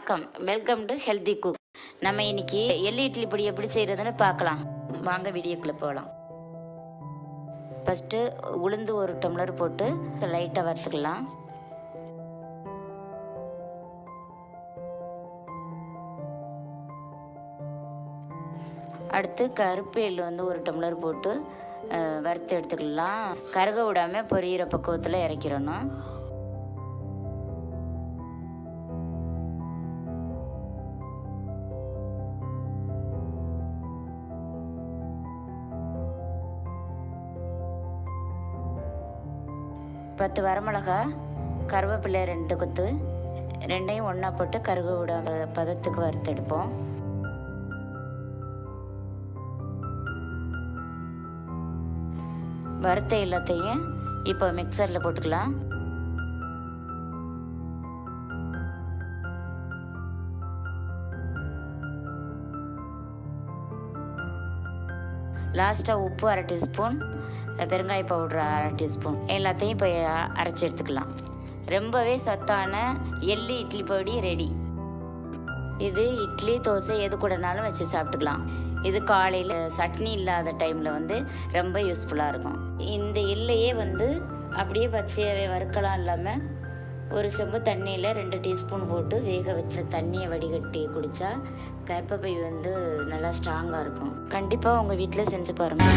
வணக்கம், welcome to healthy cook. நம்ம இன்னைக்கு எள்ளு இட்லி பொடி எப்படி செய்கிறதுன்னு பார்க்கலாம். வாங்க வீடியோக்குள்ளே போகலாம். ஃபஸ்ட்டு உளுந்து 1 டம்ளர் போட்டு லைட்டாக வறுத்துக்கலாம். அடுத்து கருப்பு எள்ளு 1 டம்ளர் போட்டு வறுத்து எடுத்துக்கலாம். கருக விடாமல் பொரியிற பக்குவத்தில் இறக்கிடணும். பத்து வரமிளகா, கருவேப்பிலை 2 கொத்து, ரெண்டையும் ஒன்றா போட்டு கருக விடாம பதத்துக்கு வறுத்தெடுப்போம். வறுத்த எல்லாத்தையும் இப்போ மிக்சரில் போட்டுக்கலாம். லாஸ்ட்டாக உப்பு 1/2 டீஸ்பூன், பெருங்காய பவுட்ரு 1/2 டீஸ்பூன் எல்லாத்தையும் இப்போ அரைச்சி எடுத்துக்கலாம். ரொம்பவே சத்தான எள்ளு இட்லி பொடி ரெடி. இது இட்லி, தோசை எது கூடனாலும் வச்சு சாப்பிட்டுக்கலாம். இது காலையில் சட்னி இல்லாத டைமில் ரொம்ப யூஸ்ஃபுல்லாக இருக்கும். இந்த எள்ளையே அப்படியே பச்சையாகவே வறுக்கலாம். இல்லாமல் ஒரு செம்பு தண்ணியில் 2 டீஸ்பூன் போட்டு வேக வச்ச தண்ணியை வடிகட்டி குடித்தா கர்ப்பப்பை நல்லா ஸ்ட்ராங்காக இருக்கும். கண்டிப்பாக உங்கள் வீட்டில் செஞ்சு பாருங்கள்.